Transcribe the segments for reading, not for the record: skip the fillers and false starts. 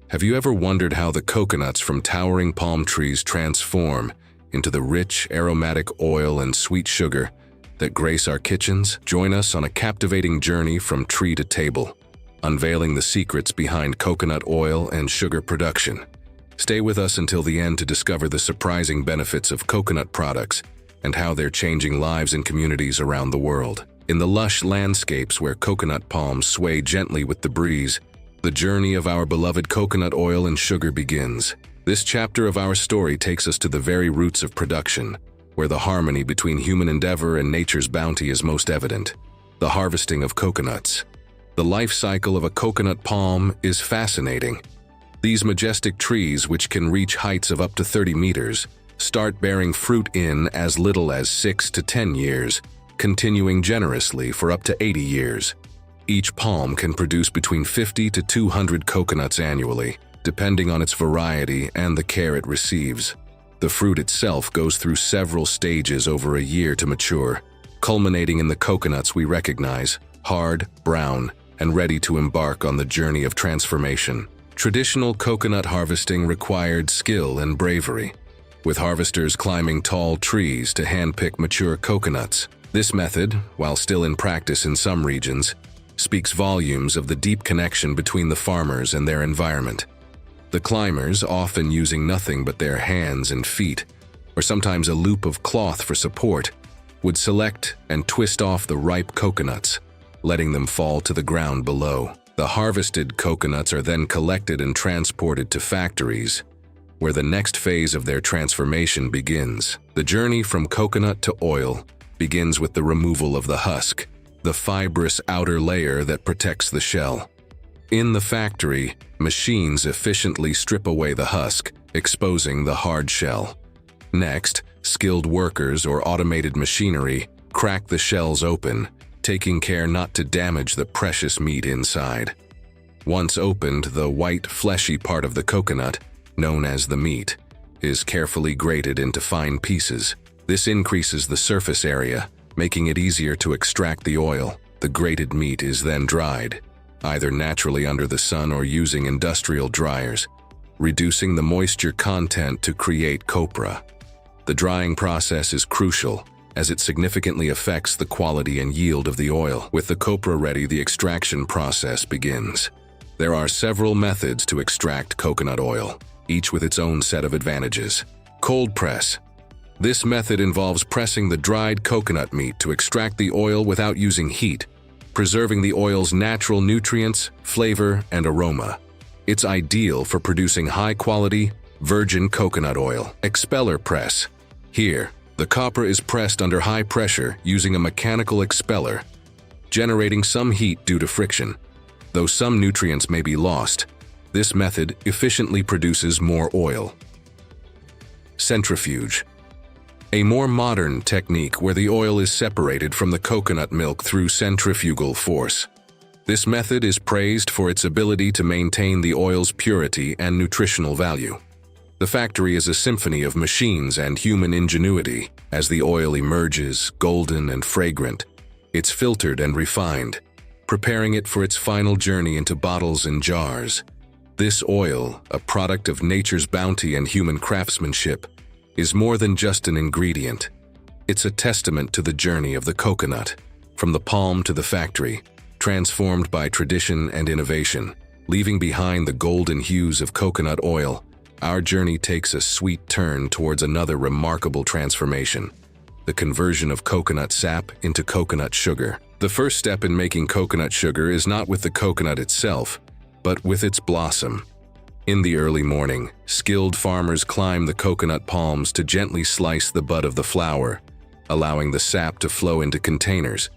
Have you ever wondered how the coconuts from towering palm trees transform into the rich, aromatic oil and sweet sugar that grace our kitchens? Join us on a captivating journey from tree to table, unveiling the secrets behind coconut oil and sugar production. Stay with us until the end to discover the surprising benefits of coconut products and how they're changing lives in communities around the world. In the lush landscapes where coconut palms sway gently with the breeze, the journey of our beloved coconut oil and sugar begins. This chapter of our story takes us to the very roots of production, where the harmony between human endeavor and nature's bounty is most evident. The harvesting of coconuts. The life cycle of a coconut palm is fascinating. These majestic trees, which can reach heights of up to 30 meters, start bearing fruit in as little as 6 to 10 years, continuing generously for up to 80 years. Each palm can produce between 50 to 200 coconuts annually, depending on its variety and the care it receives. The fruit itself goes through several stages over a year to mature, culminating in the coconuts we recognize, hard, brown, and ready to embark on the journey of transformation. Traditional coconut harvesting required skill and bravery, with harvesters climbing tall trees to handpick mature coconuts. This method, while still in practice in some regions, speaks volumes of the deep connection between the farmers and their environment. The climbers, often using nothing but their hands and feet, or sometimes a loop of cloth for support, would select and twist off the ripe coconuts, letting them fall to the ground below. The harvested coconuts are then collected and transported to factories, where the next phase of their transformation begins. The journey from coconut to oil begins with the removal of the husk, the fibrous outer layer that protects the shell. In the factory, machines efficiently strip away the husk, exposing the hard shell. Next, skilled workers or automated machinery crack the shells open, taking care not to damage the precious meat inside. Once opened, the white, fleshy part of the coconut, known as the meat, is carefully grated into fine pieces. This increases the surface area, making it easier to extract the oil. The grated meat is then dried, either naturally under the sun or using industrial dryers, reducing the moisture content to create copra. The drying process is crucial, as it significantly affects the quality and yield of the oil. With the copra ready, the extraction process begins. There are several methods to extract coconut oil, each with its own set of advantages. Cold press. This method involves pressing the dried coconut meat to extract the oil without using heat, preserving the oil's natural nutrients, flavor, and aroma. It's ideal for producing high-quality, virgin coconut oil. Expeller press. Here, the copra is pressed under high pressure using a mechanical expeller, generating some heat due to friction. Though some nutrients may be lost, this method efficiently produces more oil. Centrifuge. A more modern technique where the oil is separated from the coconut milk through centrifugal force. This method is praised for its ability to maintain the oil's purity and nutritional value. The factory is a symphony of machines and human ingenuity. As the oil emerges, golden and fragrant, it's filtered and refined, preparing it for its final journey into bottles and jars. This oil, a product of nature's bounty and human craftsmanship, is more than just an ingredient. It's a testament to the journey of the coconut, from the palm to the factory, transformed by tradition and innovation. Leaving behind the golden hues of coconut oil, our journey takes a sweet turn towards another remarkable transformation: the conversion of coconut sap into coconut sugar. The first step in making coconut sugar is not with the coconut itself, but with its blossom. In the early morning, skilled farmers climb the coconut palms to gently slice the bud of the flower, allowing the sap to flow into containers.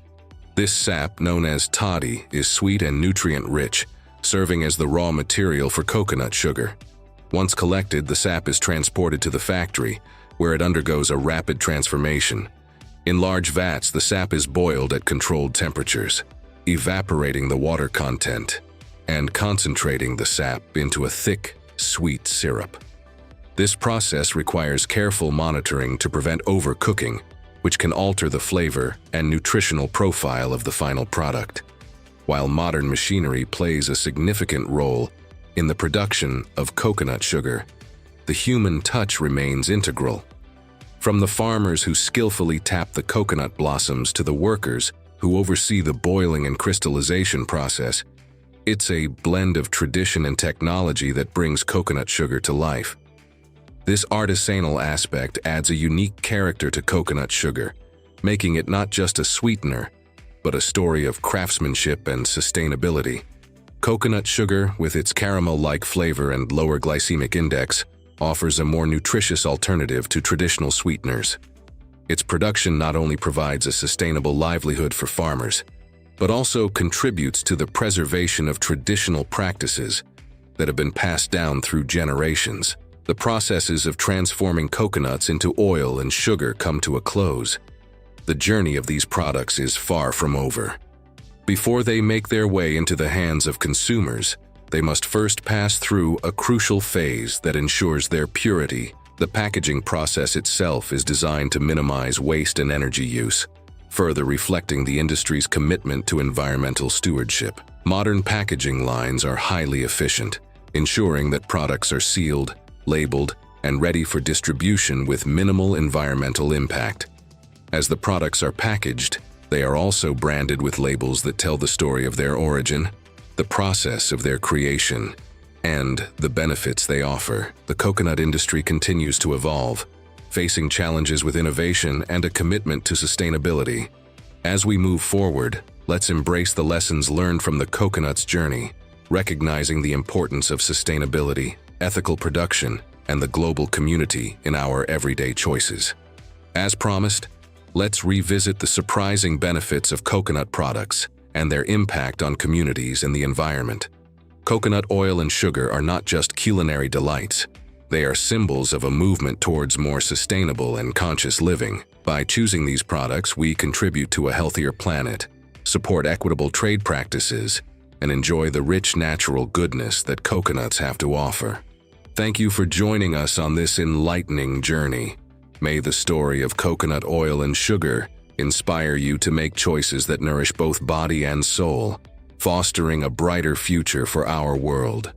This sap, known as toddy, is sweet and nutrient-rich, serving as the raw material for coconut sugar. Once collected, the sap is transported to the factory, where it undergoes a rapid transformation. In large vats, the sap is boiled at controlled temperatures, evaporating the water content and concentrating the sap into a thick, sweet syrup. This process requires careful monitoring to prevent overcooking, which can alter the flavor and nutritional profile of the final product. While modern machinery plays a significant role, In the production of coconut sugar, the human touch remains integral. From the farmers who skillfully tap the coconut blossoms to the workers who oversee the boiling and crystallization process, it's a blend of tradition and technology that brings coconut sugar to life. This artisanal aspect adds a unique character to coconut sugar, making it not just a sweetener, but a story of craftsmanship and sustainability. Coconut sugar, with its caramel-like flavor and lower glycemic index, offers a more nutritious alternative to traditional sweeteners. Its production not only provides a sustainable livelihood for farmers, but also contributes to the preservation of traditional practices that have been passed down through generations. The processes of transforming coconuts into oil and sugar come to a close. The journey of these products is far from over. Before they make their way into the hands of consumers, they must first pass through a crucial phase that ensures their purity. The packaging process itself is designed to minimize waste and energy use, further reflecting the industry's commitment to environmental stewardship. Modern packaging lines are highly efficient, ensuring that products are sealed, labeled, and ready for distribution with minimal environmental impact. As the products are packaged, they are also branded with labels that tell the story of their origin, the process of their creation, and the benefits they offer. The coconut industry continues to evolve, facing challenges with innovation and a commitment to sustainability. As we move forward, let's embrace the lessons learned from the coconut's journey, recognizing the importance of sustainability, ethical production, and the global community in our everyday choices. As promised, let's revisit the surprising benefits of coconut products and their impact on communities and the environment. Coconut oil and sugar are not just culinary delights. They are symbols of a movement towards more sustainable and conscious living. By choosing these products, we contribute to a healthier planet, support equitable trade practices, and enjoy the rich natural goodness that coconuts have to offer. Thank you for joining us on this enlightening journey. May the story of coconut oil and sugar inspire you to make choices that nourish both body and soul, fostering a brighter future for our world.